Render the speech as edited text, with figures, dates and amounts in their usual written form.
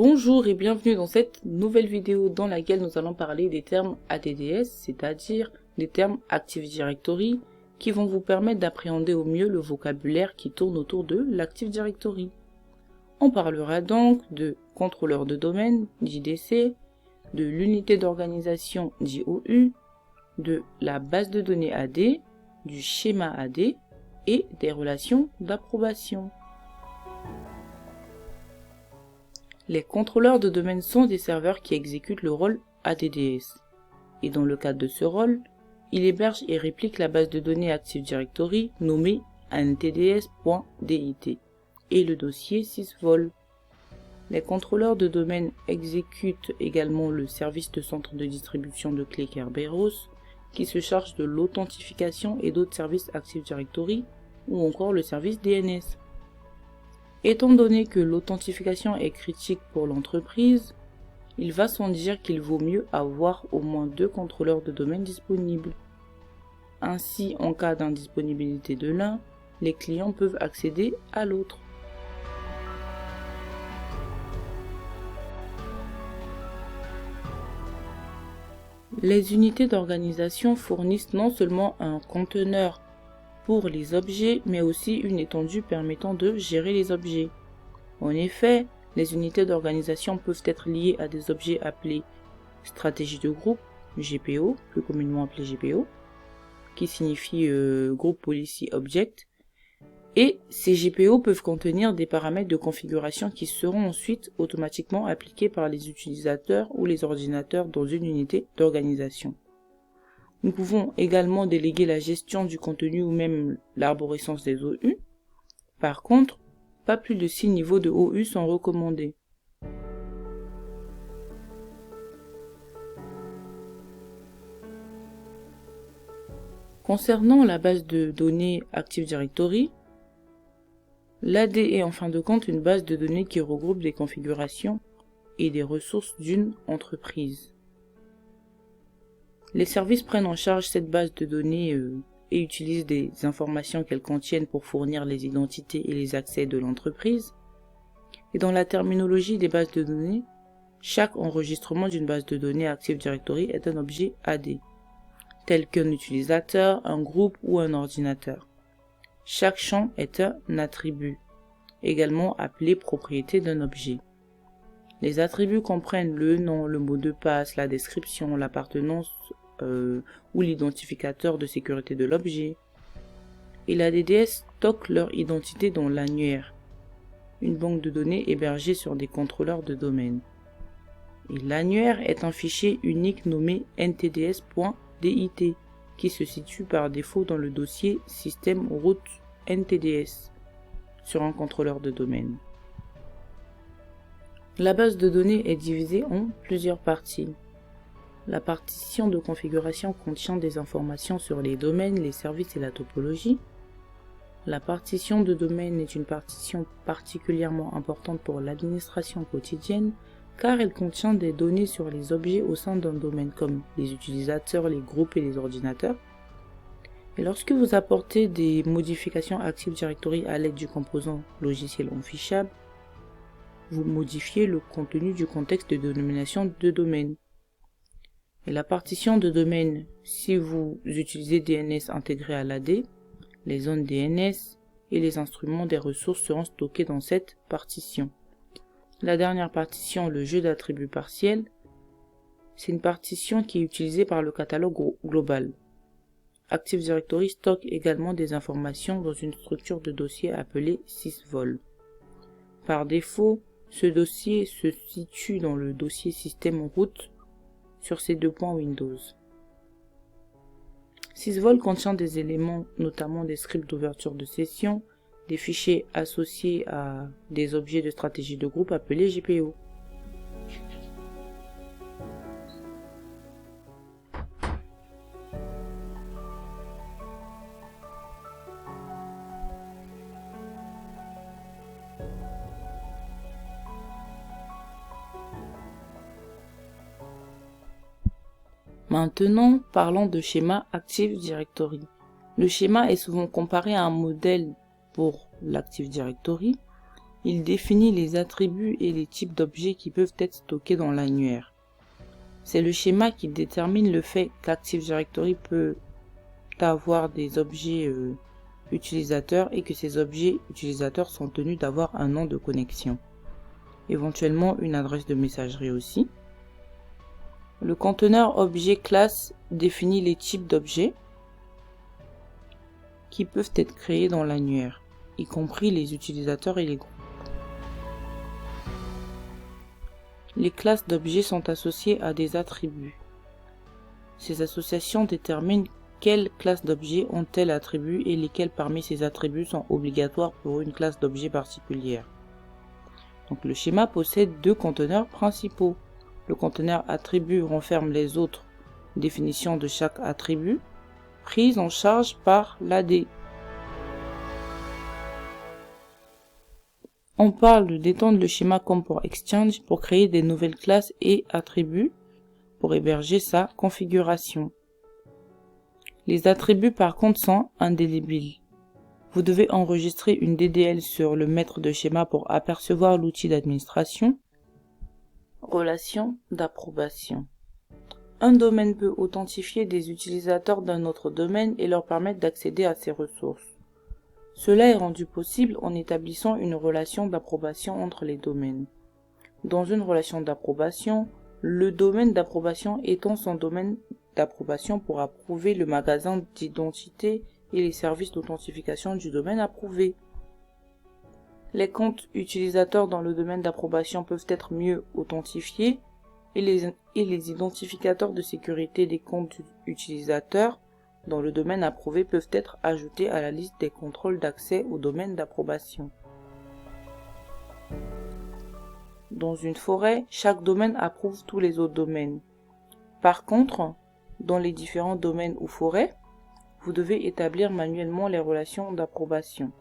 Bonjour et bienvenue dans cette nouvelle vidéo dans laquelle nous allons parler des termes ADDS, c'est-à-dire des termes Active Directory, qui vont vous permettre d'appréhender au mieux le vocabulaire qui tourne autour de l'Active Directory. On parlera donc de contrôleur de domaine, JDC, de l'unité d'organisation, JOU, de la base de données AD, du schéma AD et des relations d'approbation. Les contrôleurs de domaine sont des serveurs qui exécutent le rôle ADDS. Et dans le cadre de ce rôle, il héberge et réplique la base de données Active Directory nommée ntds.dit et le dossier sysvol. Les contrôleurs de domaine exécutent également le service de centre de distribution de clés Kerberos qui se charge de l'authentification et d'autres services Active Directory ou encore le service DNS. Étant donné que l'authentification est critique pour l'entreprise, il va sans dire qu'il vaut mieux avoir au moins 2 contrôleurs de domaine disponibles. Ainsi, en cas d'indisponibilité de l'un, les clients peuvent accéder à l'autre. Les unités d'organisation fournissent non seulement un conteneur pour les objets, mais aussi une étendue permettant de gérer les objets. En effet, les unités d'organisation peuvent être liées à des objets appelés stratégie de groupe, GPO, plus communément appelé GPO, qui signifie Group Policy Object, et ces GPO peuvent contenir des paramètres de configuration qui seront ensuite automatiquement appliqués par les utilisateurs ou les ordinateurs dans une unité d'organisation. Nous pouvons également déléguer la gestion du contenu ou même l'arborescence des OU. Par contre, pas plus de 6 niveaux de OU sont recommandés. Concernant la base de données Active Directory, l'AD est en fin de compte une base de données qui regroupe des configurations et des ressources d'une entreprise. Les services prennent en charge cette base de données et utilisent des informations qu'elles contiennent pour fournir les identités et les accès de l'entreprise. Et dans la terminologie des bases de données, chaque enregistrement d'une base de données Active Directory est un objet AD, tel qu'un utilisateur, un groupe ou un ordinateur. Chaque champ est un attribut, également appelé propriété d'un objet. Les attributs comprennent le nom, le mot de passe, la description, l'appartenance ou l'identificateur de sécurité de l'objet. Et l'ADDS stocke leur identité dans l'annuaire, une banque de données hébergée sur des contrôleurs de domaine. Et l'annuaire est un fichier unique nommé ntds.dit qui se situe par défaut dans le dossier système root ntds sur un contrôleur de domaine. La base de données est divisée en plusieurs parties. La partition de configuration contient des informations sur les domaines, les services et la topologie. La partition de domaine est une partition particulièrement importante pour l'administration quotidienne car elle contient des données sur les objets au sein d'un domaine comme les utilisateurs, les groupes et les ordinateurs. Et lorsque vous apportez des modifications Active Directory à l'aide du composant logiciel onfichable, vous modifiez le contenu du contexte de dénomination de domaine. Et la partition de domaine, si vous utilisez DNS intégré à l'AD, les zones DNS et les instruments des ressources seront stockés dans cette partition. La dernière partition, le jeu d'attributs partiels, c'est une partition qui est utilisée par le catalogue global. Active Directory stocke également des informations dans une structure de dossier appelée sysvol. Par défaut, ce dossier se situe dans le dossier système root sur ces 2 points Windows. Sysvol contient des éléments, notamment des scripts d'ouverture de session, des fichiers associés à des objets de stratégie de groupe appelés GPO. Maintenant, parlons de schéma Active Directory. Le schéma est souvent comparé à un modèle pour l'Active Directory Il définit les attributs et les types d'objets qui peuvent être stockés dans l'annuaire. C'est le schéma qui détermine le fait qu'Active Directory peut avoir des objets utilisateurs et que ces objets utilisateurs sont tenus d'avoir un nom de connexion. Éventuellement une adresse de messagerie aussi. Le conteneur objet classe définit les types d'objets qui peuvent être créés dans l'annuaire, y compris les utilisateurs et les groupes. Les classes d'objets sont associées à des attributs. Ces associations déterminent quelles classes d'objets ont tel attribut et lesquels parmi ces attributs sont obligatoires pour une classe d'objets particulière. Donc le schéma possède deux conteneurs principaux. Le conteneur attribut renferme les autres définitions de chaque attribut, prises en charge par l'AD. On parle d'étendre le schéma comme pour Exchange pour créer des nouvelles classes et attributs pour héberger sa configuration. Les attributs par contre sont indélébiles. Vous devez enregistrer une DDL sur le maître de schéma pour apercevoir l'outil d'administration. Relation d'approbation. Un domaine peut authentifier des utilisateurs d'un autre domaine et leur permettre d'accéder à ses ressources. Cela est rendu possible en établissant une relation d'approbation entre les domaines. Dans une relation d'approbation, le domaine d'approbation étend son domaine d'approbation pour approuver le magasin d'identité et les services d'authentification du domaine approuvé. Les comptes utilisateurs dans le domaine d'approbation peuvent être mieux authentifiés et les identificateurs de sécurité des comptes utilisateurs dans le domaine approuvé peuvent être ajoutés à la liste des contrôles d'accès au domaine d'approbation. Dans une forêt, chaque domaine approuve tous les autres domaines. Par contre, dans les différents domaines ou forêts, vous devez établir manuellement les relations d'approbation.